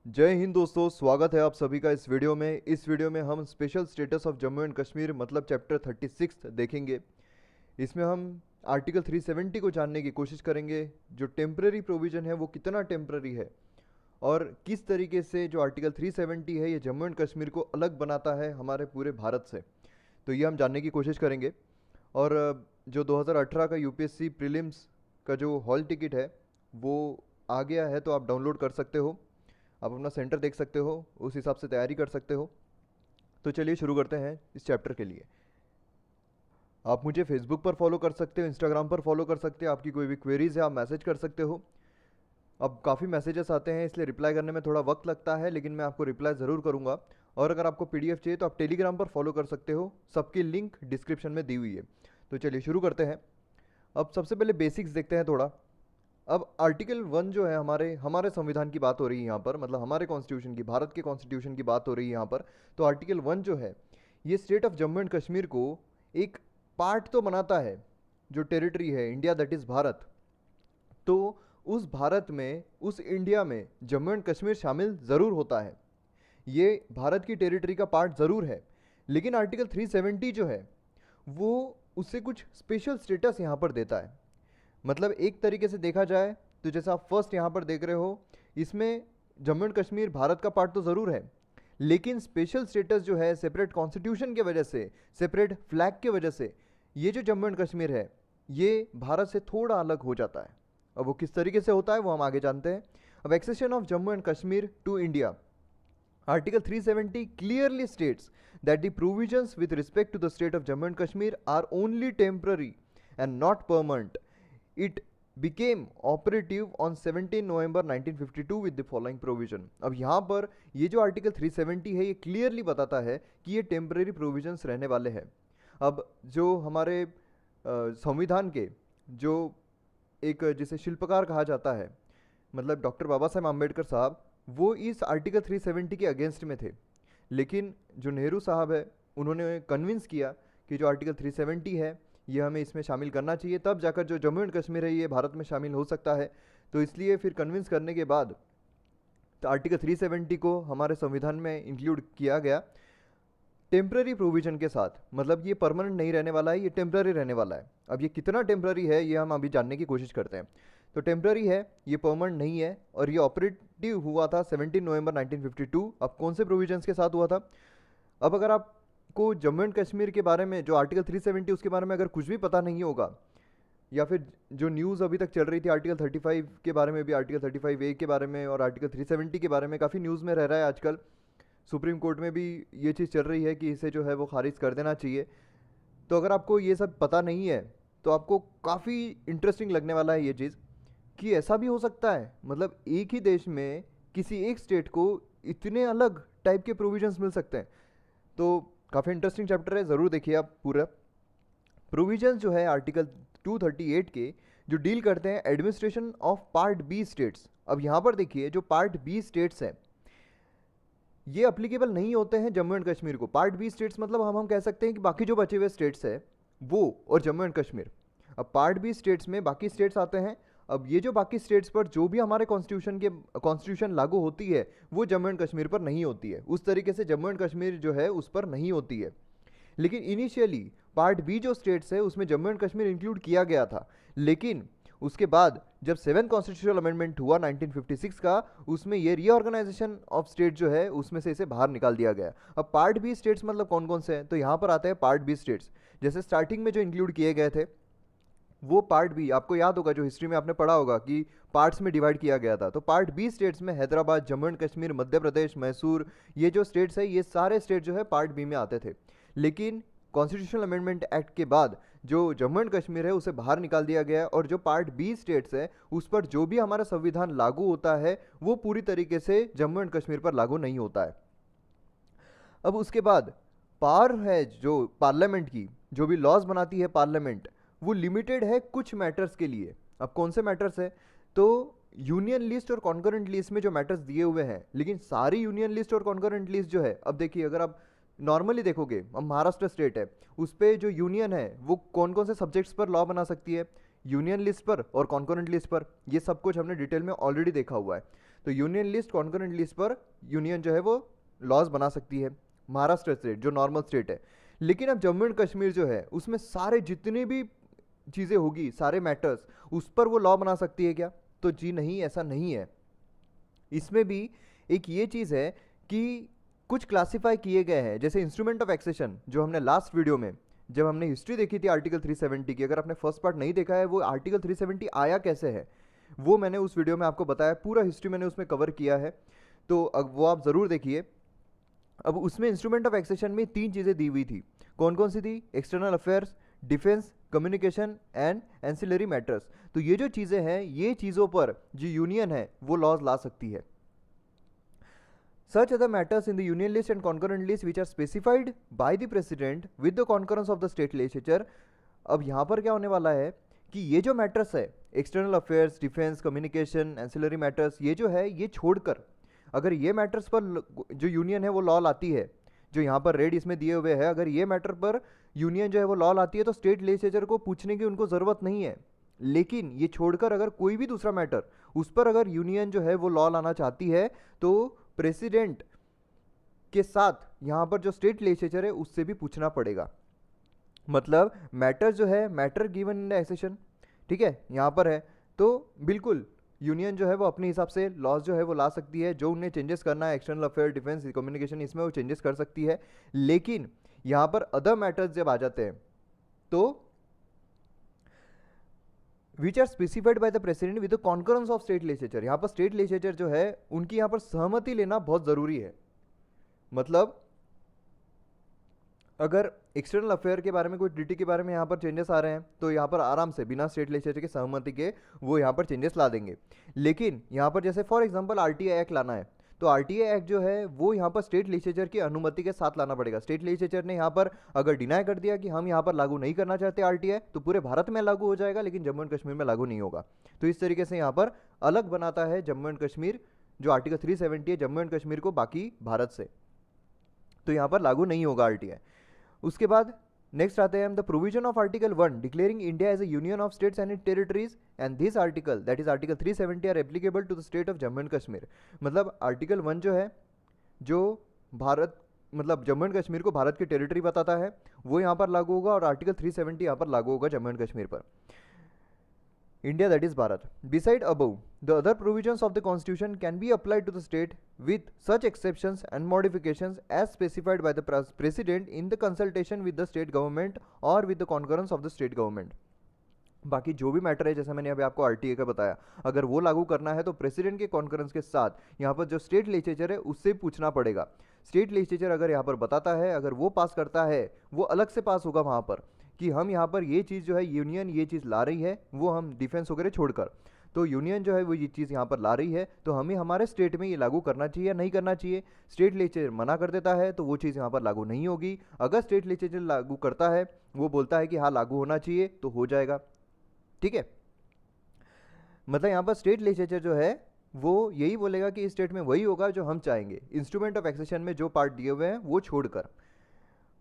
जय हिंद दोस्तों, स्वागत है आप सभी का इस वीडियो में। इस वीडियो में हम special status of Jammu and Kashmir मतलब चैप्टर 36 देखेंगे। इसमें हम आर्टिकल 370 को जानने की कोशिश करेंगे। जो टेम्पररी प्रोविज़न है वो कितना टेम्पररी है और किस तरीके से जो आर्टिकल 370 है ये जम्मू एंड कश्मीर को अलग बनाता है हमारे पूरे भारत से। तो ये हम जानने की कोशिश करेंगे। और जो 2018 का यूपीएससी प्रीलिम्स का जो हॉल टिकट है वो आ गया है, तो आप डाउनलोड कर सकते हो। आप अपना सेंटर देख सकते हो, उस हिसाब से तैयारी कर सकते हो। तो चलिए शुरू करते हैं इस चैप्टर के लिए। आप मुझे फेसबुक पर फॉलो कर सकते हो, इंस्टाग्राम पर फॉलो कर सकते हो। आपकी कोई भी क्वेरीज है आप मैसेज कर सकते हो। अब काफ़ी मैसेजेस आते हैं इसलिए रिप्लाई करने में थोड़ा वक्त लगता है, लेकिन मैं आपको रिप्लाई ज़रूर करूँगा। और अगर आपको पीडीएफ चाहिए तो आप टेलीग्राम पर फॉलो कर सकते हो, सबकी लिंक डिस्क्रिप्शन में दी हुई है। तो चलिए शुरू करते हैं। अब सबसे पहले बेसिक्स देखते हैं थोड़ा। अब आर्टिकल 1 जो है हमारे हमारे संविधान की बात हो रही है यहाँ पर, मतलब हमारे कॉन्स्टिट्यूशन की, भारत के कॉन्स्टिट्यूशन की बात हो रही है यहाँ पर। तो आर्टिकल 1 जो है ये state of Jammu and Kashmir को एक पार्ट तो बनाता है। जो टेरिटरी है इंडिया दैट इज़ भारत, तो उस भारत में, उस इंडिया में जम्मू एंड कश्मीर शामिल ज़रूर होता है। ये भारत की टेरिटरी का पार्ट ज़रूर है। लेकिन आर्टिकल 370 जो है वो उससे कुछ स्पेशल स्टेटस यहाँ पर देता है। मतलब एक तरीके से देखा जाए तो जैसा आप फर्स्ट यहाँ पर देख रहे हो, इसमें जम्मू एंड कश्मीर भारत का पार्ट तो ज़रूर है, लेकिन स्पेशल स्टेटस जो है सेपरेट कॉन्स्टिट्यूशन के वजह से, सेपरेट फ्लैग के वजह से, ये जो जम्मू एंड कश्मीर है ये भारत से थोड़ा अलग हो जाता है। अब वो किस तरीके से होता है वो हम आगे जानते हैं। अब accession of Jammu and Kashmir to India, Article 370 clearly states that the provisions with respect to the state of Jammu and Kashmir are only temporary and not permanent. It became operative on 17 November 1952 with the following provision. अब यहाँ पर ये जो article 370 है ये clearly बताता है कि ये टेम्पररी प्रोविजंस रहने वाले हैं। अब जो हमारे संविधान के जो एक जिसे शिल्पकार कहा जाता है, मतलब डॉक्टर बाबा साहेब आम्बेडकर साहब, वो इस आर्टिकल 370 के अगेंस्ट में थे। लेकिन जो नेहरू साहब है उन्होंने कन्विंस किया कि जो आर्टिकल 370 है ये हमें इसमें शामिल करना चाहिए, तब जाकर जो जम्मू एंड कश्मीर है ये भारत में शामिल हो सकता है। तो इसलिए फिर कन्विंस करने के बाद तो आर्टिकल 370 को हमारे संविधान में इंक्लूड किया गया टेम्पररी प्रोविजन के साथ। मतलब ये परमानेंट नहीं रहने वाला है, ये टेम्पररी रहने वाला है। अब ये कितना टेम्पररी है ये हम अभी जानने की कोशिश करते हैं। तो टेम्पररी है, ये परमानेंट नहीं है, और ये ऑपरेटिव हुआ था 17 नवंबर 1952। अब कौन से प्रोविजंस के साथ हुआ था? अब अगर आपको जम्मू एंड कश्मीर के बारे में जो आर्टिकल 370 उसके बारे में अगर कुछ भी पता नहीं होगा, या फिर जो न्यूज़ अभी तक चल रही थी आर्टिकल 35 के बारे में भी, आर्टिकल 35A के बारे में और आर्टिकल 370 के बारे में काफ़ी न्यूज़ में रह रहा है आजकल। सुप्रीम कोर्ट में भी ये चीज़ चल रही है कि इसे जो है वो खारिज कर देना चाहिए। तो अगर आपको ये सब पता नहीं है तो आपको काफ़ी इंटरेस्टिंग लगने वाला है ये चीज़ कि ऐसा भी हो सकता है। मतलब एक ही देश में किसी एक स्टेट को इतने अलग टाइप के प्रोविजंस मिल सकते हैं। तो काफ़ी इंटरेस्टिंग चैप्टर है, ज़रूर देखिए आप पूरा। प्रोविजंस जो है आर्टिकल 238 के जो डील करते हैं administration of part B states. अब यहाँ पर देखिए जो पार्ट बी स्टेट्स हैं ये अप्लीकेबल नहीं होते हैं जम्मू एंड कश्मीर को। पार्ट बी स्टेट्स मतलब हम कह सकते हैं कि बाकी जो बचे हुए स्टेट्स है वो और जम्मू एंड कश्मीर। अब पार्ट बी स्टेट्स में बाकी स्टेट्स आते हैं। अब ये जो बाकी स्टेट्स पर जो भी हमारे कॉन्स्टिट्यूशन लागू होती है वो जम्मू एंड कश्मीर पर नहीं होती है। उस तरीके से जम्मू एंड कश्मीर जो है उस पर नहीं होती है। लेकिन इनिशियली पार्ट बी जो स्टेट्स है उसमें जम्मू एंड कश्मीर इंक्लूड किया गया था। लेकिन उसके बाद जब 7th कॉन्स्टिट्यूशनल अमेंडमेंट हुआ 1956 का, उसमें ये रीऑर्गेनाइजेशन ऑफ स्टेट जो है उसमें से इसे बाहर निकाल दिया गया। अब पार्ट बी स्टेट्स मतलब कौन कौन से हैं? तो यहाँ पर आते हैं पार्ट बी स्टेट्स। जैसे स्टार्टिंग में जो इंक्लूड किए गए थे वो पार्ट बी, आपको याद होगा जो हिस्ट्री में आपने पढ़ा होगा कि पार्ट्स में डिवाइड किया गया था। तो पार्ट बी स्टेट्स में हैदराबाद, जम्मू एंड कश्मीर, मध्य प्रदेश, मैसूर, ये जो स्टेट्स है ये सारे स्टेट जो है पार्ट बी में आते थे। लेकिन कॉन्स्टिट्यूशनल अमेंडमेंट एक्ट के बाद जो जम्मू एंड कश्मीर है उसे बाहर निकाल दिया गया है, और जो पार्ट बी स्टेट्स है उस पर जो भी हमारा संविधान लागू होता है वो पूरी तरीके से जम्मू एंड कश्मीर पर लागू नहीं होता है। अब उसके बाद पावर है जो पार्लियामेंट की, जो भी लॉज बनाती है पार्लियामेंट, वो लिमिटेड है कुछ मैटर्स के लिए। अब कौन से मैटर्स है? तो यूनियन लिस्ट और कॉन्करेंट लिस्ट में जो मैटर्स दिए हुए हैं, लेकिन सारी यूनियन लिस्ट और कॉन्करेंट लिस्ट जो है, अब देखिए अगर आप नॉर्मली देखोगे, अब महाराष्ट्र स्टेट है उस पर जो यूनियन है वो कौन कौन से सब्जेक्ट्स पर लॉ बना सकती है? यूनियन लिस्ट पर और कॉन्करेंट लिस्ट पर। ये सब कुछ हमने डिटेल में ऑलरेडी देखा हुआ है। तो यूनियन लिस्ट कॉन्करेंट लिस्ट पर यूनियन जो है वो लॉज बना सकती है, महाराष्ट्र स्टेट जो नॉर्मल स्टेट है। लेकिन अब जम्मू एंड कश्मीर जो है उसमें सारे जितने भी चीज़ें होगी, सारे मैटर्स, उस पर वो लॉ बना सकती है क्या? तो जी नहीं, ऐसा नहीं है। इसमें भी एक ये चीज़ है कि कुछ क्लासिफाई किए गए हैं, जैसे इंस्ट्रूमेंट ऑफ एक्सेशन जो हमने लास्ट वीडियो में जब हमने हिस्ट्री देखी थी आर्टिकल 370 की, अगर आपने फर्स्ट पार्ट नहीं देखा है, वो आर्टिकल 370 आया कैसे है वो मैंने उस वीडियो में आपको बताया, पूरा हिस्ट्री मैंने उसमें कवर किया है, तो अब वो आप ज़रूर देखिए। अब उसमें इंस्ट्रूमेंट ऑफ एक्सेशन में 3 चीज़ें दी हुई थी। कौन कौन सी थी? External affairs, defence, communication and ancillary matters. तो ये जो चीज़ें हैं, ये चीज़ों पर जो यूनियन है वो लॉज ला सकती है। Such other matters in the union list and concurrent list which are specified by the president with the concurrence of the state legislature। अब यहाँ पर क्या होने वाला है कि ये जो मैटर्स है, external affairs, defence, communication, ancillary matters, ये जो है ये छोड़कर अगर ये मैटर्स पर जो यूनियन है वो लॉ लाती है, जो यहाँ पर रेड इसमें दिए हुए हैं, अगर ये मैटर पर यूनियन जो है वो लॉ लाती है तो स्टेट लेजिस्लेचर को पूछने की उनको ज़रूरत नहीं है। लेकिन ये छोड़कर अगर कोई भी दूसरा मैटर उस पर अगर यूनियन जो है वो लॉ लाना चाहती है तो प्रेसिडेंट के साथ यहाँ पर जो स्टेट लेजिस्लेचर है उससे भी पूछना पड़ेगा। मतलब मैटर जो है, matter given in the accession, ठीक है, यहाँ पर है, तो बिल्कुल यूनियन जो है वो अपने हिसाब से लॉज जो है वो ला सकती है, जो उन्हें चेंजेस करना है, एक्सटर्नल अफेयर, डिफेंस, कम्युनिकेशन, इसमें वो चेंजेस कर सकती है। लेकिन यहाँ पर अदर मैटर्स जब आ जाते हैं तो which are specified by the president with the concurrence of state legislature, यहाँ पर स्टेट लेजिस्लेचर जो है उनकी यहाँ पर सहमति लेना बहुत ज़रूरी है। मतलब अगर एक्सटर्नल अफेयर के बारे में, कोई ट्रीटी के बारे में यहाँ पर चेंजेस आ रहे हैं तो यहाँ पर आराम से बिना स्टेट लेजिस्लेचर की सहमति के वो यहाँ पर चेंजेस ला देंगे। लेकिन यहाँ पर जैसे फॉर एग्जांपल आरटीआई एक्ट लाना है तो आरटीआई एक्ट जो है वो यहाँ पर स्टेट लेजिस्लेचर की अनुमति के साथ लाना पड़ेगा। स्टेट लेजिस्लेचर ने यहाँ पर अगर डिनाई कर दिया कि हम यहाँ पर लागू नहीं करना चाहते आरटीआई, तो पूरे भारत में लागू हो जाएगा लेकिन जम्मू एंड कश्मीर में लागू नहीं होगा। तो इस तरीके से यहाँ पर अलग बनाता है जम्मू एंड कश्मीर, जो आर्टिकल 370 है, जम्मू एंड कश्मीर को बाकी भारत से, तो यहाँ पर लागू नहीं होगा आरटीआई। उसके बाद नेक्स्ट आते हैं हम, the provision of article 1 declaring India as a union of states and territories and this article that is article 370 are applicable to the state of Jammu and Kashmir. मतलब आर्टिकल 1 जो है, जो भारत मतलब जम्मू एंड कश्मीर को भारत की टेरिटरी बताता है, वो यहाँ पर लागू होगा, और आर्टिकल 370 यहाँ पर लागू होगा जम्मू एंड कश्मीर पर, India that is Bharat. Beside above the other provisions of the constitution can be applied to the state with such exceptions and modifications as specified by the president in the consultation with the state government or with the concurrence of the state government। बाकी जो भी matter है, जैसे मैंने अभी आपको RTA का बताया, अगर वो लागू करना है तो प्रेसिडेंट के कॉन्करेंस के साथ यहाँ पर जो स्टेट लेजिस्लेचर है उससे पूछना पड़ेगा। स्टेट लेजिस्लेचर अगर यहाँ पर बताता है, अगर वो पास करता है, वो अलग से पास होगा वहाँ पर कि हम यहाँ पर ये चीज़ जो है यूनियन ये चीज़ ला रही है, वो हम डिफेंस वगैरह छोड़कर, तो यूनियन जो है वो ये चीज़ यहाँ पर ला रही है, तो हमें हमारे स्टेट में ये लागू करना चाहिए या नहीं करना चाहिए। स्टेट लेजिस्लेचर मना कर देता है तो वो चीज़ यहाँ पर लागू नहीं होगी। अगर स्टेट लेजिस्लेचर लागू करता है, वो बोलता है कि हाँ लागू होना चाहिए, तो हो जाएगा, ठीक है। मतलब यहाँ पर स्टेट लेजिस्लेचर जो है वो यही बोलेगा कि इस स्टेट में वही होगा जो हम चाहेंगे, इंस्ट्रूमेंट ऑफ एक्सेशन में जो पार्ट दिए हुए हैं वो छोड़कर।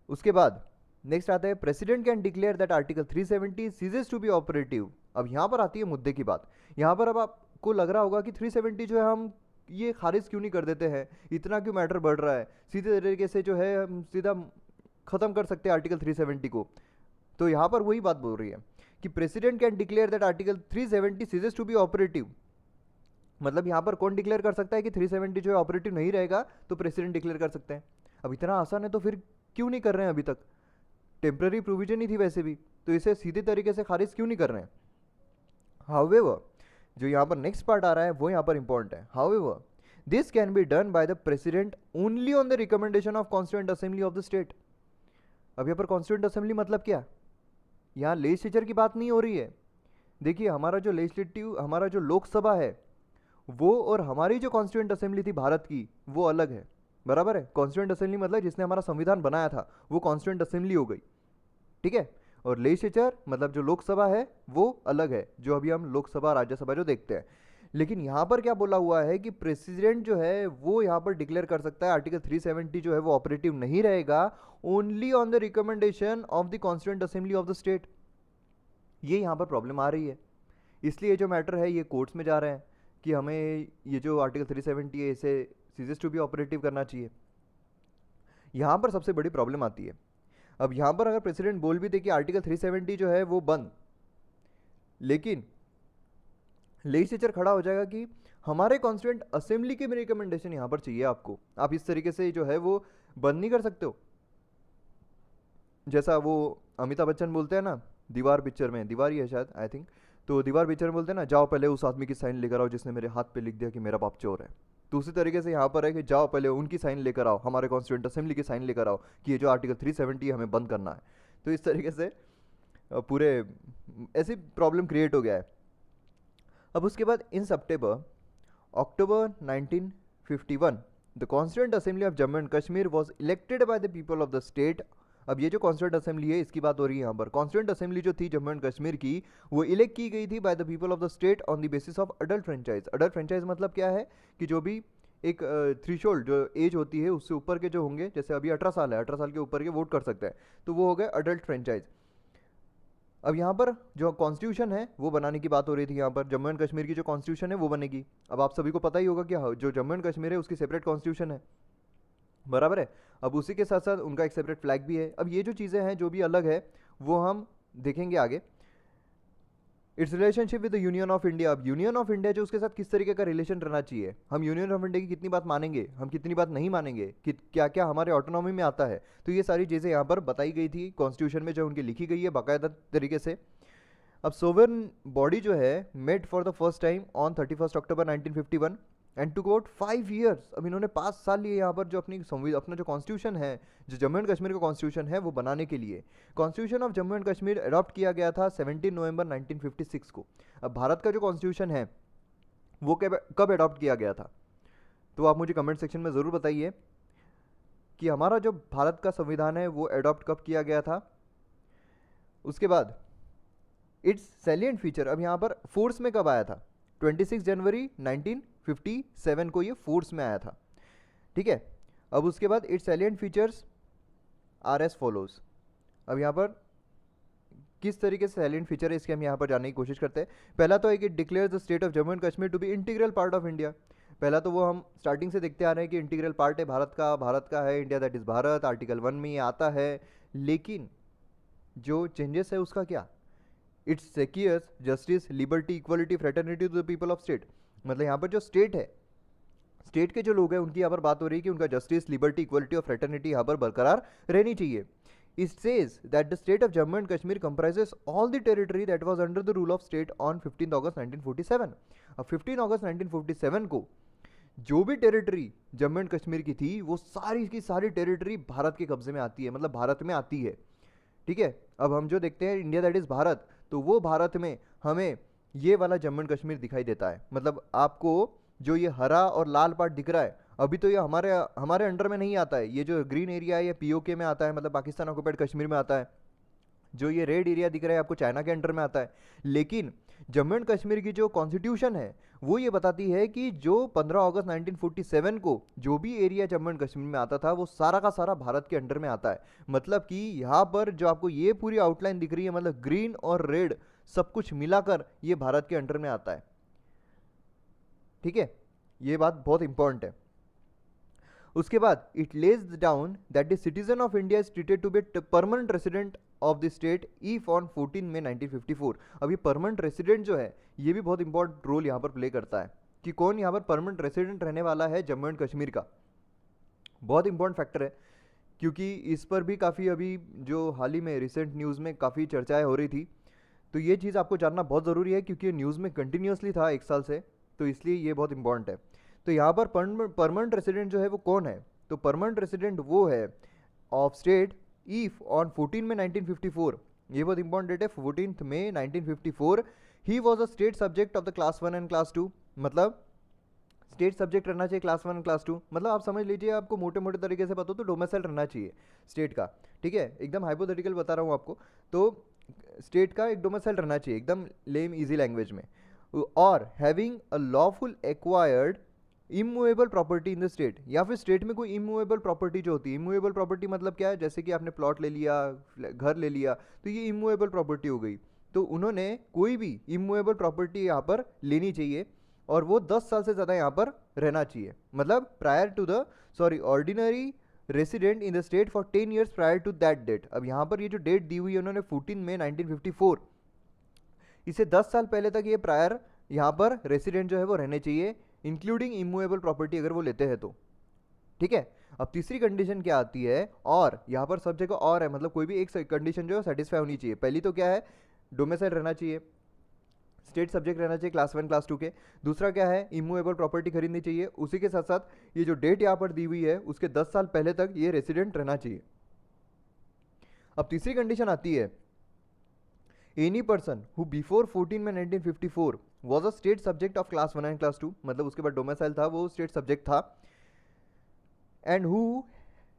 उसके बाद नेक्स्ट आता है, president can declare that article 370 ceases to be operative. अब यहाँ पर आती है मुद्दे की बात। यहाँ पर अब आपको लग रहा होगा कि 370 जो है हम ये खारिज क्यों नहीं कर देते हैं, इतना क्यों मैटर बढ़ रहा है, सीधे तरीके से जो है हम सीधा ख़त्म कर सकते हैं आर्टिकल 370 को। तो यहाँ पर वही बात बोल रही है कि president can declare that article 370 ceases to be operative. मतलब यहाँ पर कौन डिक्लेयर कर सकता है कि 370 जो है ऑपरेटिव नहीं रहेगा, तो प्रेसिडेंट डिक्लेयर कर सकते हैं। अब इतना आसान है तो फिर क्यों नहीं कर रहे हैं अभी तक? टेम्पररी प्रोविजन ही थी वैसे भी, तो इसे सीधे तरीके से खारिज क्यों नहीं कर रहे हैं? हाउएवर जो यहाँ पर नेक्स्ट पार्ट आ रहा है वो यहाँ पर इंपॉर्टेंट है। However this can be done by the president only on the recommendation of constituent assembly of the state. अब यहाँ पर कॉन्स्टिट्यूएंट असेंबली मतलब क्या? यहाँ लेजिस्लेचर की बात नहीं हो रही है। देखिए हमारा जो लेजिस्लेटिव, हमारा जो लोकसभा है वो, और हमारी जो कॉन्स्टिट्यूएंट असेंबली थी भारत की, वो अलग है, बराबर है। कॉन्स्टिट्यूएंट असेंबली मतलब जिसने हमारा संविधान बनाया था वो कॉन्स्टिट्यूएंट असेंबली हो गई, ठीक है। और लेजिस्लेचर मतलब जो लोकसभा है वो अलग है, जो अभी हम लोकसभा राज्यसभा जो देखते हैं। लेकिन यहाँ पर क्या बोला हुआ है कि प्रेसिडेंट जो है वो यहाँ पर डिक्लेयर कर सकता है आर्टिकल 370 जो है वो ऑपरेटिव नहीं रहेगा, only on the recommendation of the constituent assembly of the state. ये यहाँ पर प्रॉब्लम आ रही है, इसलिए जो मैटर है ये कोर्ट्स में जा रहे हैं। कि हमें ये जो आर्टिकल 370 है इसे सीजेस टू बी ऑपरेटिव करना चाहिए। यहाँ पर सबसे बड़ी प्रॉब्लम आती है। अब यहाँ पर अगर प्रेसिडेंट बोल भी दे कि आर्टिकल 370 जो है वो बंद, लेकिन लेजिस्लेचर खड़ा हो जाएगा कि हमारे कॉन्स्टिट्यूएंट असेंबली की रिकमेंडेशन यहाँ पर चाहिए आपको, आप इस तरीके से जो है वो बंद नहीं कर सकते हो। जैसा वो अमिताभ बच्चन बोलते हैं ना दीवार पिक्चर में, दीवार ही है शायद आई थिंक, तो दीवार पिक्चर में बोलते हैं ना, जाओ पहले उस आदमी की साइन लेकर आओ जिसने मेरे हाथ पे लिख दिया कि मेरा बाप चोर है। तो उसी तरीके से यहाँ पर है कि जाओ पहले उनकी साइन लेकर आओ, हमारे कॉन्स्टिट्यूएंट असेंबली की साइन लेकर आओ कि ये जो आर्टिकल 370 हमें बंद करना है। तो इस तरीके से पूरे ऐसी प्रॉब्लम क्रिएट हो गया है। अब उसके बाद इन अक्टूबर 1951 the constituent assembly of Jammu and Kashmir was elected by the people of the state. अब ये जो कॉन्स्टिट्यूएंट असेंबली है इसकी बात हो रही है यहाँ पर। कॉन्स्टिट्यूएंट असेंबली जो थी जम्मू एंड कश्मीर की, वो इलेक्ट की गई थी by the people of the state on the basis of adult franchise. Adult franchise मतलब क्या है कि जो भी एक थ्रीशोल्ड जो एज होती है उससे ऊपर के जो होंगे, जैसे अभी 18 साल है, 18 साल के ऊपर के वोट कर सकते हैं, तो वो हो गए अडल्ट फ्रेंचाइज। अब यहाँ पर जो कॉन्स्टिट्यूशन है वो बनाने की बात हो रही थी। यहाँ पर जम्मू एंड कश्मीर की जो कॉन्स्टिट्यूशन है वो बनेगी। अब आप सभी को पता ही होगा कि जो जम्मू एंड कश्मीर है उसकी सेपरेट कॉन्स्टिट्यूशन है, बराबर है। अब उसी के साथ साथ उनका एक सेपरेट फ्लैग भी है। अब ये जो चीज़ें हैं जो भी अलग है वो हम देखेंगे आगे। It's relationship with the union of India. अब यूनियन ऑफ इंडिया जो उसके साथ किस तरीके का रिलेशन रहना चाहिए, हम यूनियन ऑफ इंडिया की कितनी बात मानेंगे, हम कितनी बात नहीं मानेंगे, कि क्या क्या हमारे ऑटोनॉमी में आता है, तो ये सारी चीज़ें यहाँ पर बताई गई थी कॉन्स्टिट्यूशन में जो उनकी लिखी गई है बाकायदा तरीके से। अब सोवरेन बॉडी जो है met for the first time on 31 October 1951 and to about 5 years. अब इन्होंने 5 साल लिए यहाँ पर जो अपना जो कॉन्स्टिट्यूशन है, जो जम्मू एंड कश्मीर का कॉन्स्टिट्यूशन है वो बनाने के लिए। Constitution of Jammu and Kashmir adopt किया गया था 17 नवंबर 1956 को। अब भारत का जो कॉन्स्टिट्यूशन है वो कब अडॉप्ट किया गया था, तो आप मुझे कमेंट सेक्शन में ज़रूर बताइए कि हमारा जो भारत का संविधान है वो अडॉप्ट कब किया गया था। उसके बाद इट्स सैलिएंट फीचर, अब यहाँ पर फोर्स में कब आया था, 26 जनवरी 1957 को ये फोर्स में आया था, ठीक है। अब उसके बाद it's salient features R S follows. अब यहाँ पर किस तरीके से सैलिएंट फीचर है इसके हम यहाँ पर जानने की कोशिश करते हैं। पहला तो है कि declare the state of Jammu and Kashmir to be integral part of India. पहला तो वो हम स्टार्टिंग से देखते आ रहे हैं कि इंटीग्रल पार्ट है भारत का है, India that is Bharat, article 1 में ये आता है। लेकिन जो चेंजेस है उसका क्या, it's secures justice liberty equality fraternity to the people of state. मतलब यहाँ पर जो स्टेट है, स्टेट के जो लोग हैं उनकी यहाँ पर बात हो रही है कि उनका जस्टिस लिबर्टी इक्वलिटी और फ्रेटर्निटी यहाँ पर बरकरार रहनी चाहिए। It says that the state of Jammu and Kashmir comprises all the territory that was under the rule of state on 15 August 1947। अब 15 अगस्त 1947 को जो भी टेरिटरी जम्मू एंड कश्मीर की थी वो सारी की सारी टेरिटरी भारत के कब्जे में आती है, मतलब भारत में आती है, ठीक है। अब हम जो देखते हैं इंडिया दैट इज़ भारत, तो वो भारत में हमें ये वाला जम्मू एंड कश्मीर दिखाई देता है। मतलब आपको जो ये हरा और लाल पार्ट दिख रहा है अभी तो ये हमारे अंडर में नहीं आता है। ये जो ग्रीन एरिया है ये पीओके में आता है, मतलब पाकिस्तान ऑक्युपाइड कश्मीर में आता है। जो ये रेड एरिया दिख रहा है आपको चाइना के अंडर में आता है। लेकिन जम्मू एंड कश्मीर की जो कॉन्स्टिट्यूशन है वो ये बताती है कि जो 15 अगस्त 1947 को जो भी एरिया जम्मू एंड कश्मीर में आता था वो सारा का सारा भारत के अंडर में आता है। मतलब कि यहाँ पर जो आपको ये पूरी आउटलाइन दिख रही है, मतलब ग्रीन और रेड सब कुछ मिलाकर ये भारत के अंडर में आता है, ठीक है। ये बात बहुत इंपॉर्टेंट है। उसके बाद it lays down that the citizen of India is treated to be permanent resident of the state if on 14 May 1954। अब ये परमानेंट रेसिडेंट जो है ये भी बहुत इंपॉर्टेंट रोल यहाँ पर प्ले करता है कि कौन यहाँ पर परमानेंट रेसिडेंट रहने वाला है जम्मू एंड कश्मीर का। बहुत इंपॉर्टेंट फैक्टर है क्योंकि इस पर भी काफ़ी अभी जो हाल ही में रिसेंट न्यूज़ में काफ़ी चर्चाएं हो रही थी, तो ये चीज़ आपको जानना बहुत ज़रूरी है क्योंकि ये न्यूज़ में कंटिन्यूसली था 1 साल से, तो इसलिए ये बहुत इंपॉर्टेंट है। तो यहाँ पर परमानेंट रेसिडेंट जो है वो कौन है, तो परमानेंट रेसिडेंट वो है of state if on 14 May 1954, ये बहुत इंपॉर्टेंट डेट है, 14 May 1954 he was a state subject of the class 1 and class 2। मतलब स्टेट सब्जेक्ट रहना चाहिए क्लास 1 एंड क्लास 2, मतलब आप समझ लीजिए आपको मोटे मोटे तरीके से पता हो तो डोमिसाइल रहना चाहिए स्टेट का, ठीक है। एकदम हाइपोथेटिकल बता रहा हूँ आपको, तो स्टेट का एक डोमिसाइल रहना चाहिए एकदम लेम इजी लैंग्वेज में, और having a lawful acquired immovable property in the state, या फिर स्टेट में कोई इमूवेबल प्रॉपर्टी जो होती है। इमूवेबल प्रॉपर्टी मतलब क्या है, जैसे कि आपने प्लॉट ले लिया, घर ले लिया, तो ये इमूवेबल प्रॉपर्टी हो गई। तो उन्होंने कोई भी इमूवेबल प्रॉपर्टी यहाँ पर लेनी चाहिए और वो 10 साल से ज़्यादा यहाँ पर रहना चाहिए, मतलब prior to the ordinary resident in the state for 10 years prior to that date. अब यहाँ पर ये जो डेट दी हुई है उन्होंने 14 मई 1954, इसे 10 साल पहले तक ये प्रायर यहाँ पर रेसिडेंट जो है वो रहने चाहिए, इंक्लूडिंग इमूवेबल प्रॉपर्टी अगर वो लेते हैं तो। ठीक है, अब तीसरी कंडीशन क्या आती है, और यहाँ पर सब जगह और है, मतलब कोई भी एक कंडीशन जो है सेटिस्फाई होनी चाहिए। पहली तो क्या है, डोमिसाइल रहना चाहिए, स्टेट सब्जेक्ट रहना चाहिए क्लास 1 क्लास 2 के। दूसरा क्या है, इमूवेबल प्रॉपर्टी खरीदनी चाहिए। उसी के साथ साथ ये जो डेट यहाँ पर दी हुई है उसके 10 साल पहले तक ये रेसिडेंट रहना चाहिए। अब तीसरी कंडीशन आती है, any person who before 14 May 1954 was a state subject of class 1 and class 2, मतलब उसके बाद डोमिसाइल था, वो स्टेट सब्जेक्ट था, and who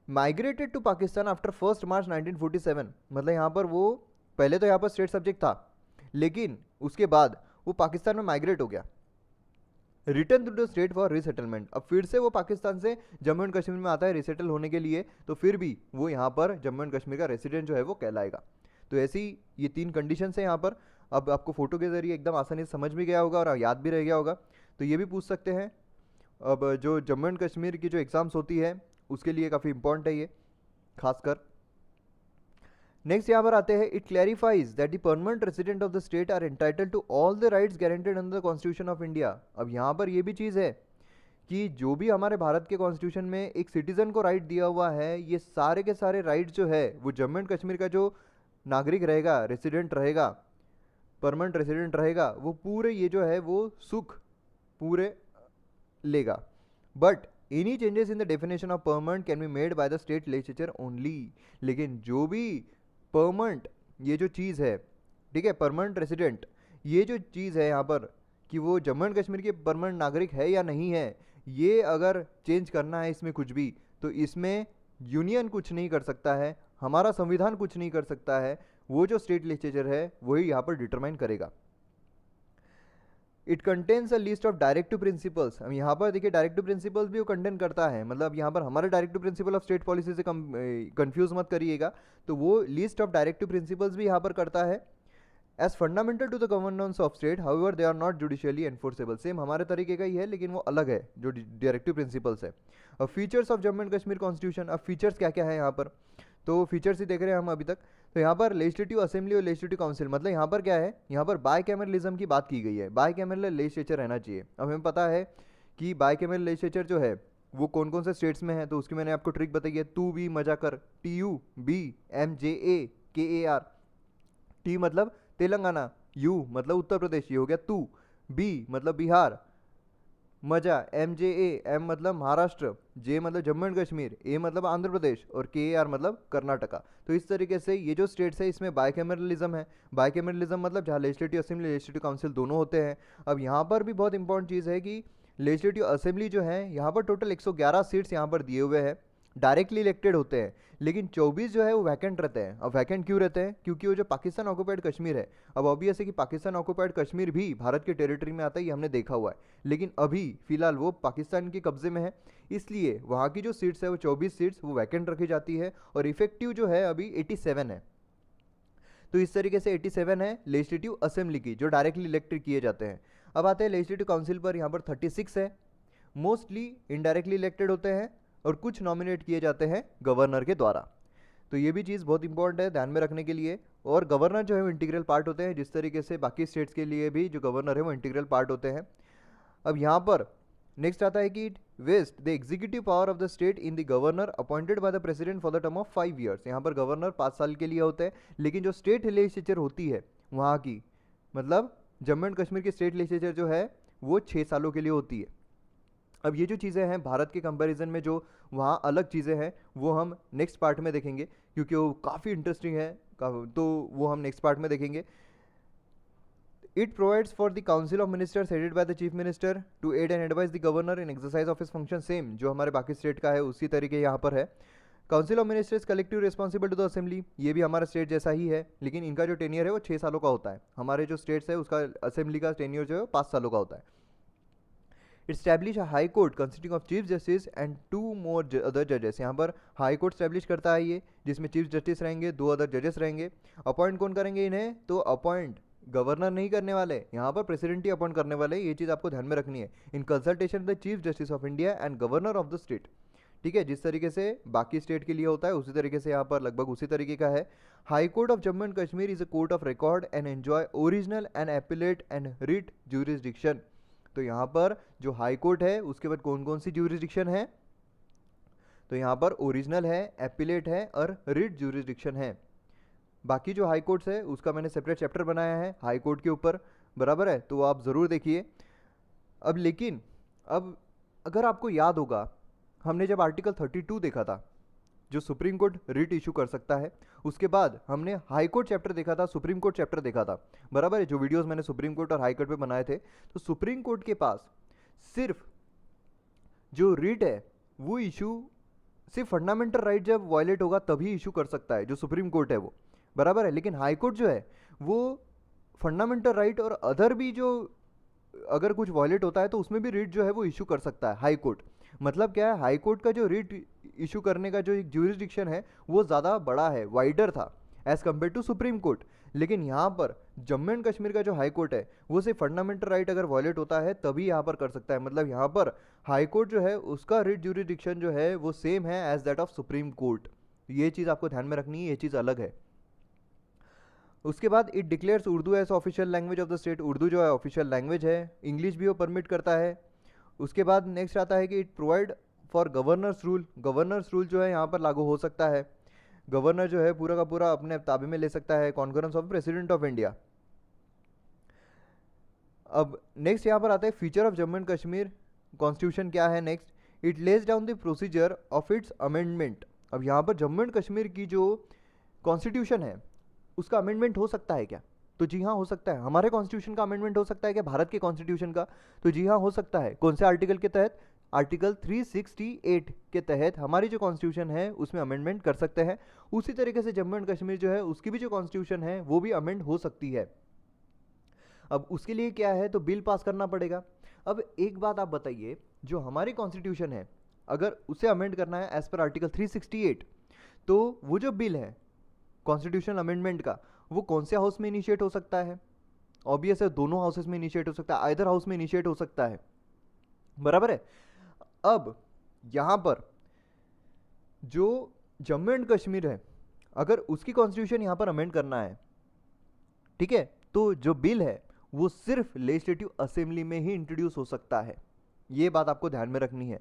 migrated to Pakistan after 1 March 1947, मतलब यहाँ पर वो पहले तो यहाँ पर स्टेट सब्जेक्ट था लेकिन उसके बाद वो पाकिस्तान में माइग्रेट हो गया, return to the state for resettlement. अब फिर से वो पाकिस्तान से जम्मू एंड कश्मीर में आता है रिसेटल होने के लिए, तो फिर भी वो यहाँ पर जम्मू एंड कश्मीर का रेसिडेंट जो है वो कहलाएगा। तो ऐसी ये 3 कंडीशन है यहाँ पर। अब आपको फोटो के जरिए एकदम आसानी से समझ भी गया होगा और याद भी रह गया होगा, तो ये भी पूछ सकते हैं। अब जो जम्मू एंड कश्मीर की जो एग्ज़ाम्स होती है उसके लिए काफ़ी इंपॉर्टेंट है ये खासकर। नेक्स्ट यहाँ पर आते हैं, it clarifies that the permanent resident of the state are entitled to all the rights guaranteed under the constitution of India. अब यहाँ पर ये भी चीज़ है कि जो भी हमारे भारत के कॉन्स्टिट्यूशन में एक सिटीजन को राइट दिया हुआ है, ये सारे के सारे राइट जो है वो जम्मू एंड कश्मीर का जो नागरिक रहेगा, रेसिडेंट रहेगा, परमानेंट रेसिडेंट रहेगा, वो पूरे ये जो है वो सुख पूरे लेगा। But any changes in the definition of permanent can be made by the state legislature only. लेकिन जो भी परमानेंट ये जो चीज़ है, ठीक है, परमानेंट रेसिडेंट, ये जो चीज़ है यहाँ पर कि वो जम्मू एंड कश्मीर के परमानेंट नागरिक है या नहीं है, ये अगर चेंज करना है इसमें कुछ भी, तो इसमें यूनियन कुछ नहीं कर सकता है, हमारा संविधान कुछ नहीं कर सकता है, वो जो स्टेट लेजिस्लेचर है वही यहाँ पर डिटरमाइन करेगा। It contains a list of directive principles. अब यहाँ पर देखिए डायरेक्टिव प्रिंसिपल्स भी वो कंटेन करता है, मतलब यहाँ पर हमारे directive principle of state policy से कंफ्यूज मत करिएगा, तो वो लिस्ट ऑफ डायरेक्टिव प्रिंसिपल्स भी यहाँ पर करता है। As fundamental to the governance of state, however they are not judicially enforceable. Same हमारे तरीके का ही है लेकिन वो अलग है जो डायरेक्टिव प्रिंसिपल्स है। अब features of Jammu and Kashmir constitution, अब फीचर्स क्या क्या है यहाँ पर, तो फीचर्स ही देख रहे हैं हम अभी तक। तो यहाँ पर लेजिस्लेटिव असेंबली और लेजिस्लेटिव काउंसिल, मतलब यहाँ पर क्या है, यहाँ पर बाइकैमरलिज्म की बात की गई है, बाइकैमरल लेजिस्लेचर रहना चाहिए। अब हमें पता है कि बाइकैमरल लेजिस्लेचर जो है वो कौन कौन से स्टेट्स में है, तो उसकी मैंने आपको ट्रिक बताई है, तू बी मजा कर, TUBMJAKAR, टी मतलब तेलंगाना, यू मतलब उत्तर प्रदेश, ये हो गया तू, बी मतलब बिहार, मजा MJA, M मतलब महाराष्ट्र, J मतलब जम्मू एंड कश्मीर, A मतलब आंध्र प्रदेश और KAR मतलब कर्नाटका। तो इस तरीके से ये जो स्टेट्स है इसमें बाइकैमरलिज्म है। बाइकैमरलिज्म मतलब जहाँ लेजिस्लेटिव असेंबली लेजिस्लेटिव काउंसिल दोनों होते हैं। अब यहाँ पर भी बहुत इंपॉर्टेंट चीज़ है कि लेजिस्लेटिव असेंबली जो है यहाँ पर टोटल 111 सीट्स यहाँ पर दिए हुए हैं, डायरेक्टली इलेक्टेड होते हैं, लेकिन 24 जो है वो वैकेंट रहते हैं। अब वैकेंट क्यों रहते हैं, क्योंकि वो जो पाकिस्तान ऑक्युपाइड कश्मीर है, अब ऑब्वियस है कि पाकिस्तान ऑक्युपाइड कश्मीर भी भारत के टेरिटरी में आता है, ये हमने देखा हुआ है, लेकिन अभी फिलहाल वो पाकिस्तान के कब्जे में है, इसलिए वहाँ की जो सीट्स है वो 24 सीट्स वो वैकेंट रखी जाती है और इफेक्टिव जो है अभी 87 है। तो इस तरीके से 87 है लेजिस्लेटिव असेंबली की जो डायरेक्टली इलेक्टेड किए जाते हैं। अब आते हैं लेजिस्लेटिव काउंसिल पर, यहाँ पर 36 है, मोस्टली इनडायरेक्टली इलेक्टेड होते हैं और कुछ नॉमिनेट किए जाते हैं गवर्नर के द्वारा। तो ये भी चीज़ बहुत इंपॉर्टेंट है ध्यान में रखने के लिए। और गवर्नर जो है वो इंटीग्रल पार्ट होते हैं, जिस तरीके से बाकी स्टेट्स के लिए भी जो गवर्नर है वो इंटीग्रल पार्ट होते हैं। अब यहाँ पर नेक्स्ट आता है कि it vest the executive power of the state in the governor appointed by the president for the term of 5 years. यहाँ पर गवर्नर 5 साल के लिए होते हैं, लेकिन जो स्टेट लेजिस्लेचर होती है वहाँ की, मतलब जम्मू एंड कश्मीर की स्टेट लेजिस्लेचर जो है वो 6 सालों के लिए होती है। अब ये जो चीज़ें हैं भारत के कंपैरिजन में जो वहाँ अलग चीज़ें हैं वो हम नेक्स्ट पार्ट में देखेंगे, क्योंकि वो काफ़ी इंटरेस्टिंग है, तो वो हम नेक्स्ट पार्ट में देखेंगे। It provides for the council of ministers headed by the chief minister to aid and advise the governor in exercise of his function. Same जो हमारे बाकी स्टेट का है उसी तरीके यहाँ पर है। Council of ministers collective responsible to the assembly, ये भी हमारा स्टेट जैसा ही है, लेकिन इनका जो टेन्योर है वो 6 सालों का होता है। हमारे जो स्टेट्स है उसका असेंबली का टेन्योर जो है 5 सालों का होता है। Establish high court consisting of chief justice and 2 more other जजेस। यहाँ पर हाई कोर्ट स्टैब्लिश करता है ये, जिसमें चीफ जस्टिस रहेंगे, 2 अदर जजेस रहेंगे। अपॉइंट कौन करेंगे इन्हें, तो अपॉइंट गवर्नर नहीं करने वाले, यहाँ पर प्रेसिडेंट ही अपॉइंट करने वाले, ये चीज़ आपको ध्यान में रखनी है। In consultation the chief justice of India and governor of the state. ठीक है, जिस तरीके से बाकी स्टेट के लिए होता है उसी तरीके से यहाँ पर लगभग उसी तरीके का है। High court of Jammu and Kashmir is a court of record and enjoy original and appellate and writ jurisdiction. तो यहाँ पर जो हाई कोर्ट है उसके बाद कौन कौन सी ज्यूरिसडिक्शन है, तो यहाँ पर ओरिजिनल है, एपिलेट है और रिट ज्यूरिसडिक्शन है। बाकी जो हाई कोर्ट्स है उसका मैंने सेपरेट चैप्टर बनाया है हाई कोर्ट के ऊपर, बराबर है, तो आप ज़रूर देखिए। अब लेकिन अब अगर आपको याद होगा, हमने जब आर्टिकल 32 देखा था जो सुप्रीम कोर्ट रिट इशू कर सकता है, उसके बाद हमने हाई कोर्ट चैप्टर देखा था, सुप्रीम कोर्ट चैप्टर देखा था, बराबर है, जो वीडियोस मैंने सुप्रीम कोर्ट और हाई कोर्ट पे बनाए थे। तो सुप्रीम कोर्ट के पास सिर्फ जो रिट है वो इशू सिर्फ फंडामेंटल राइट जब वायलेट होगा तभी इशू कर सकता है, जो सुप्रीम कोर्ट है वो, बराबर है। लेकिन हाई कोर्ट जो है वो फंडामेंटल राइट और अदर भी जो अगर कुछ वायलेट होता है तो उसमें भी रिट जो है वो इशू कर सकता है हाई कोर्ट। मतलब क्या है, हाई कोर्ट का जो रिट इशू करने का जो एक ज्यूरिसडिक्शन है वो ज़्यादा बड़ा है, वाइडर था as compare to supreme court. लेकिन यहाँ पर जम्मू एंड कश्मीर का जो हाई कोर्ट है वो सिर्फ फंडामेंटल राइट अगर वायलेट होता है तभी यहाँ पर कर सकता है। मतलब यहाँ पर हाई कोर्ट जो है उसका रिट ज्यूरिसडिक्शन जो है वो सेम है as that of supreme court. ये चीज़ आपको ध्यान में रखनी है, ये चीज़ अलग है। उसके बाद it declares Urdu as official language of the state. Urdu जो है ऑफिशियल लैंग्वेज है, इंग्लिश भी वो परमिट करता है। उसके बाद नेक्स्ट आता है कि it provide for governors rule. Governors rule जो है यहाँ पर लागू हो सकता है, गवर्नर जो है पूरा का पूरा अपने ताबे में ले सकता है, conference of president of India. अब नेक्स्ट यहाँ पर आता है feature of Jammu and Kashmir constitution क्या है। Next, it lays down the procedure of its amendment. अब यहाँ पर जम्मू एंड कश्मीर की जो कॉन्स्टिट्यूशन है उसका अमेंडमेंट हो सकता है क्या, तो जी हाँ हो सकता है। हमारे कॉन्स्टिट्यूशन का अमेंडमेंट हो सकता है क्या, भारत के कॉन्स्टिट्यूशन का, तो जी हाँ हो सकता है। कौन से आर्टिकल के तहत, आर्टिकल 368 के तहत हमारी जो कॉन्स्टिट्यूशन है उसमें अमेंडमेंट कर सकते हैं। उसी तरीके से जम्मू एंड कश्मीर जो है उसकी भी जो कॉन्स्टिट्यूशन है वो भी अमेंड हो सकती है। अब उसके लिए क्या है, तो बिल पास करना पड़ेगा। अब एक बात आप बताइए, जो हमारी कॉन्स्टिट्यूशन है अगर उसे अमेंड करना है एज पर आर्टिकल 368, तो वो जो बिल है कॉन्स्टिट्यूशनल अमेंडमेंट का वो कौन से हाउस में इनिशिएट हो सकता है, ऑब्वियस है दोनों हाउसेस में इनिशिएट हो सकता है, आइदर हाउस में इनिशिएट हो सकता है, बराबर है। अब यहां पर जो जम्मू एंड कश्मीर है अगर उसकी कॉन्स्टिट्यूशन यहां पर अमेंड करना है, ठीक है, तो जो बिल है वो सिर्फ लेजिस्लेटिव असेंबली में ही इंट्रोड्यूस हो सकता है। ये बात आपको ध्यान में रखनी है,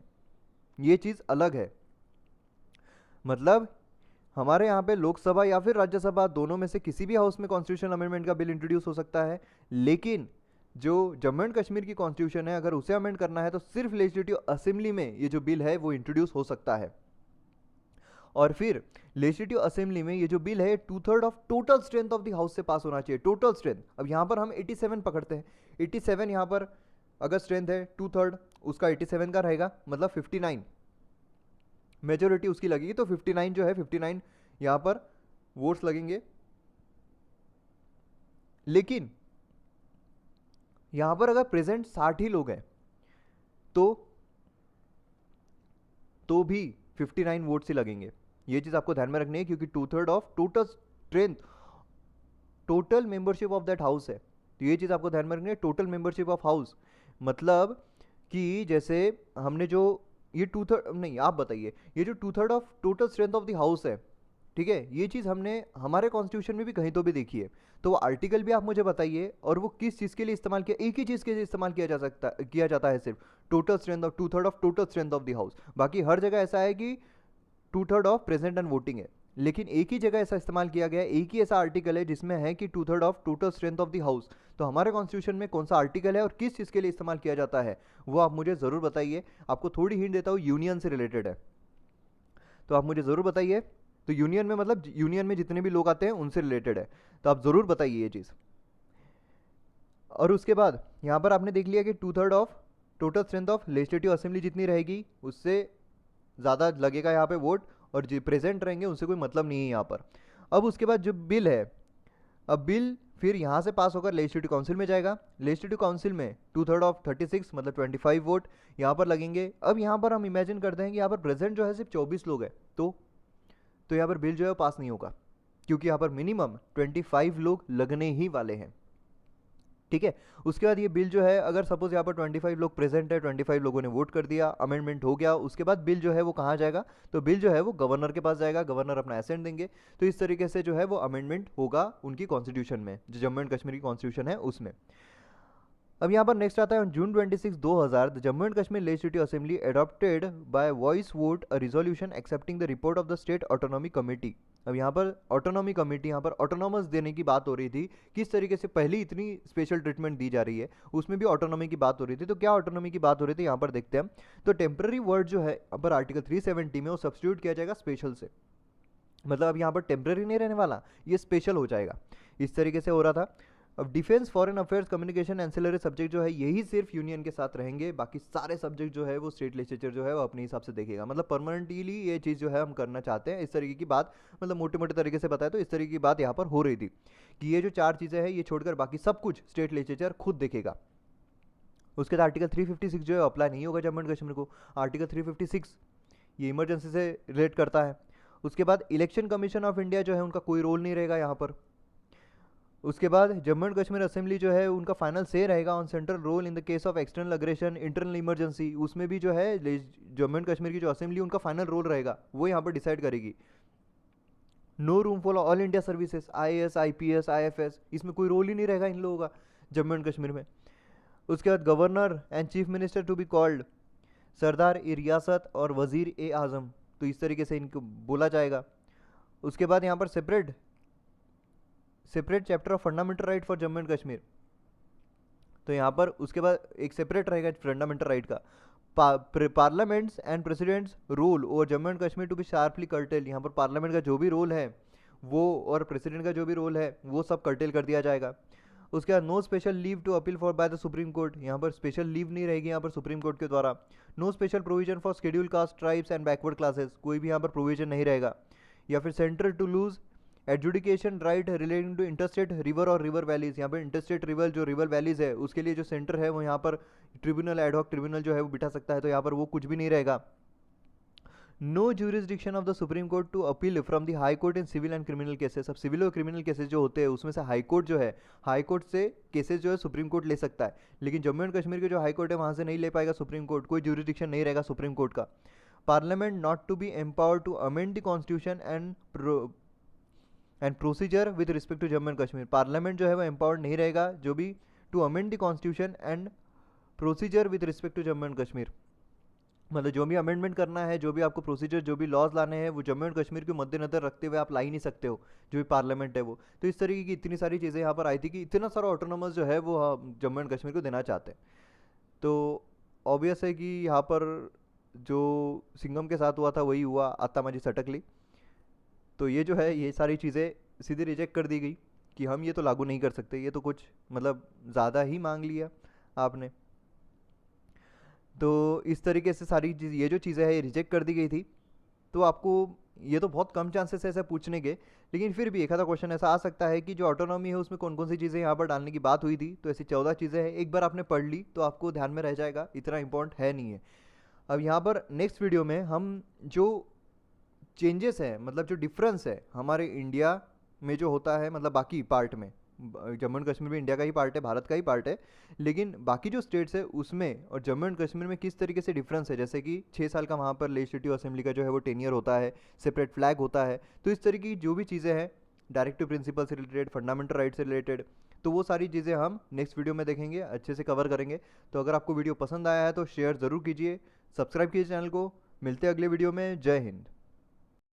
ये चीज अलग है। मतलब हमारे यहाँ पे लोकसभा या फिर राज्यसभा दोनों में से किसी भी हाउस में कॉन्स्टिट्यूशन अमेंडमेंट का बिल इंट्रोड्यूस हो सकता है। लेकिन जो जम्मू एंड कश्मीर की कॉन्स्टिट्यूशन है अगर उसे अमेंड करना है तो सिर्फ लेजिस्लेटिव असेंबली में ये जो बिल है वो इंट्रोड्यूस हो सकता है। और फिर लेजिस्लेटिव असेंबली में ये जो बिल है 2/3 of total strength of the house से पास होना चाहिए, टोटल स्ट्रेंथ। अब यहाँ पर हम 87 पकड़ते हैं, 87 यहाँ पर अगर स्ट्रेंथ है 2/3 उसका 87 का रहेगा, मतलब 59 मेजोरिटी उसकी लगेगी, तो 59 जो है 59 यहाँ पर वोट्स लगेंगे। लेकिन यहाँ पर अगर प्रेजेंट 60 ही लोग हैं तो भी 59 वोट्स ही लगेंगे। ये चीज़ आपको ध्यान में रखनी है, क्योंकि 2/3 of total strength total membership of that house है। तो ये चीज़ आपको ध्यान में रखनी है, टोटल मेंबरशिप ऑफ हाउस, मतलब कि जैसे हमने जो ये 2/3 नहीं, आप बताइए, ये जो 2/3 of total strength of the house है, ठीक है, ये चीज़ हमने हमारे कॉन्स्टिट्यूशन में भी कहीं तो भी देखी है। तो वो आर्टिकल भी आप मुझे बताइए और वो किस चीज़ के लिए इस्तेमाल किया, एक ही चीज़ के लिए इस्तेमाल किया जाता है, सिर्फ total strength of 2/3 of total strength of the house. बाकी हर जगह ऐसा है कि 2/3 ऑफ प्रेजेंट एंड वोटिंग है, लेकिन एक ही जगह ऐसा इस्तेमाल किया गया है, एक ही ऐसा आर्टिकल है जिसमें है कि 2/3 of total strength of the house. तो हमारे कॉन्स्टिट्यूशन में कौन सा आर्टिकल है और किस चीज़ के लिए इस्तेमाल किया जाता है वो आप मुझे ज़रूर बताइए। आपको थोड़ी हिंट देता हूँ, यूनियन से रिलेटेड है, तो आप मुझे ज़रूर बताइए। तो यूनियन में मतलब यूनियन में जितने भी लोग आते हैं उनसे रिलेटेड है, तो आप ज़रूर बताइए ये चीज़। और उसके बाद यहाँ पर आपने देख लिया कि 2/3 of total strength of legislative assembly जितनी रहेगी उससे ज़्यादा लगेगा यहाँ पे वोट, और जो प्रेजेंट रहेंगे उनसे कोई मतलब नहीं है यहाँ पर। अब उसके बाद जो बिल है, अब बिल फिर यहाँ से पास होकर लेजिस्लेटिव काउंसिल में जाएगा। लेजिस्लेटिव काउंसिल में 2/3 ऑफ 36 मतलब 25 वोट यहाँ पर लगेंगे। अब यहाँ पर हम इमेजिन करते हैं कि यहाँ पर प्रेजेंट जो है सिर्फ 24 लोग हैं, तो यहाँ पर बिल जो है पास नहीं होगा, क्योंकि यहाँ पर मिनिमम 25 लोग लगने ही वाले हैं। ठीक है। उसके बाद ये बिल जो है, अगर सपोज यहाँ पर 25 लोग प्रेजेंट है, 25 लोगों ने वोट कर दिया, अमेंडमेंट हो गया, उसके बाद बिल जो है वो कहाँ जाएगा, तो बिल जो है वो गवर्नर के पास जाएगा, गवर्नर अपना एसेंट देंगे। तो इस तरीके से जो है वो अमेंडमेंट होगा उनकी कॉन्स्टिट्यूशन में, जो जम्मू एंड कश्मीर की कॉन्स्टिट्यूशन है उसमें। अब यहाँ पर नेक्स्ट आता है जून 26 2000 the Jammu and Kashmir legislative assembly adopted by voice vote a resolution accepting the report of the state autonomy committee. अब यहाँ पर ऑटोनॉमी कमेटी, यहाँ पर ऑटोनॉमस देने की बात हो रही थी, किस तरीके से पहले इतनी स्पेशल ट्रीटमेंट दी जा रही है, उसमें भी ऑटोनॉमी की बात हो रही थी। तो क्या ऑटोनॉमी की बात हो रही थी यहाँ पर देखते हैं। तो टेम्प्रेरी वर्ड जो है यहाँ पर आर्टिकल 370 में वो सब्स्टिट्यूट किया जाएगा स्पेशल से, मतलब अब यहाँ पर टेम्प्रेरी नहीं रहने वाला, ये स्पेशल हो जाएगा। इस तरीके से हो रहा था। अब defence, foreign affairs, communication, ancillary subject जो है यही सिर्फ यूनियन के साथ रहेंगे, बाकी सारे सब्जेक्ट जो है वो स्टेट लेजिस्लेचर जो है वो अपने हिसाब से देखेगा। मतलब परमानेंटली ये चीज़ जो है हम करना चाहते हैं, इस तरीके की बात, मतलब मोटे मोटे तरीके से बताया तो इस तरीके की बात यहाँ पर हो रही थी कि ये जो 4 चीज़ें हैं ये छोड़कर बाकी सब कुछ स्टेट लेजिस्लेचर खुद देखेगा। उसके बाद आर्टिकल 356 जो है अप्लाई नहीं होगा जम्मू एंड कश्मीर को। आर्टिकल 356 ये इमरजेंसी से रिलेट करता है। उसके बाद इलेक्शन कमीशन ऑफ इंडिया जो है उनका कोई रोल नहीं रहेगा यहाँ पर। उसके बाद जम्मू एंड कश्मीर असेंबली जो है उनका फाइनल से रहेगा on central role in the case of external aggression, internal emergency, उसमें भी जो है जम्मू एंड कश्मीर की जो असेंबली उनका फाइनल रोल रहेगा, वो यहाँ पर डिसाइड करेगी। No room for all India services, IAS, IPS, IFS, इसमें कोई रोल ही नहीं रहेगा इन लोगों का जम्मू एंड कश्मीर में। उसके बाद governor and chief minister to be called सरदार ए रियासत और वजीर ए आज़म, तो इस तरीके से इनको बोला जाएगा। उसके बाद यहाँ पर separate chapter of fundamental right for Jammu and Kashmir, तो यहाँ पर उसके बाद एक सेपरेट रहेगा फंडामेंटल राइट का। Parliament's and president's role over Jammu and Kashmir to be sharply curtailed, यहाँ पर पार्लियामेंट का जो भी रोल है वो और प्रेसिडेंट का जो भी रोल है वो सब कर्टेल कर दिया जाएगा। उसके बाद no special leave to appeal for by the supreme court, यहाँ पर स्पेशल लीव नहीं रहेगी यहाँ पर सुप्रीम कोर्ट के द्वारा। No special provision for schedule caste, tribes and backward classes, कोई भी यहाँ पर प्रोविजन नहीं रहेगा। या फिर centre to lose adjudication right relating to interstate river और रिवर वैलीज, यहाँ पर इंटरस्टेट रिवर जो रिवर वैलीज है उसके लिए जो सेंटर है वो यहाँ पर ट्रिब्यूनल, एडहॉक ट्रिब्यूनल जो है वो बिठा सकता है, तो यहाँ पर वो कुछ भी नहीं रहेगा। No jurisdiction of the supreme court to appeal from the high court in civil and criminal cases, अब सिविल और क्रिमिनल केसेस जो होते हैं उसमें से हाई कोर्ट जो है, हाई कोर्ट से केसेस जो है सुप्रीम कोर्ट ले सकता है, लेकिन जम्मू एंड कश्मीर के जो हाई कोर्ट है वहाँ से नहीं ले पाएगा सुप्रीम कोर्ट, कोई ज्यूरिसडिक्शन नहीं रहेगा सुप्रीम कोर्ट का। Parliament not to be empowered to amend the constitution and procedure with respect to Jammu and Kashmir, parliament जो है वो एम्पावर्ड नहीं रहेगा जो भी to amend the constitution and procedure with respect to Jammu and Kashmir, मतलब जो भी अमेंडमेंट करना है, जो भी आपको प्रोसीजर, जो भी लॉज लाने हैं वो जम्मू एंड कश्मीर के मद्देनजर रखते हुए आप ला ही नहीं सकते हो, जो भी पार्लियामेंट है वो। तो इस तरीके की इतनी सारी चीज़ें यहाँ पर आई थी कि इतना सारा ऑटोनोमस जो है वो जम्मू एंड कश्मीर को देना चाहते हैं। तो ऑब्वियस है कि यहाँ पर जो सिंघम के साथ हुआ था वही हुआ, आत्माजी सटकली। तो ये जो है ये सारी चीज़ें सीधे रिजेक्ट कर दी गई कि हम ये तो लागू नहीं कर सकते, ये तो कुछ मतलब ज़्यादा ही मांग लिया आपने। तो इस तरीके से सारी चीज़, ये जो चीज़ें हैं ये रिजेक्ट कर दी गई थी। तो आपको ये तो बहुत कम चांसेस है ऐसा पूछने के, लेकिन फिर भी एक आधा क्वेश्चन ऐसा आ सकता है कि जो ऑटोनॉमी है उसमें कौन कौन सी चीज़ें यहाँ पर डालने की बात हुई थी, तो ऐसी 14 चीज़ें हैं, एक बार आपने पढ़ ली तो आपको ध्यान में रह जाएगा, इतना इंपॉर्टेंट है नहीं है। अब यहाँ पर नेक्स्ट वीडियो में हम जो चेंजेस हैं, मतलब जो डिफरेंस है हमारे इंडिया में जो होता है, मतलब बाकी पार्ट में, जम्मू एंड कश्मीर में इंडिया का ही पार्ट है, भारत का ही पार्ट है, लेकिन बाकी जो स्टेट्स है उसमें और जम्मू एंड कश्मीर में किस तरीके से डिफरेंस है, जैसे कि 6 साल का वहाँ पर लेजिस्लेटिव असेंबली का जो है वो टेनियर होता है, सेपरेट फ्लैग होता है, तो इस तरीके की जो भी चीज़ें हैं डायरेक्टिव प्रिंसिपल से रिलेटेड, फंडामेंटल राइट से रिलेटेड, तो वो सारी चीज़ें हम नेक्स्ट वीडियो में देखेंगे, अच्छे से कवर करेंगे। तो अगर आपको वीडियो पसंद आया है तो शेयर ज़रूर कीजिए, सब्सक्राइब कीजिए चैनल को। मिलते हैं अगले वीडियो में। जय हिंद।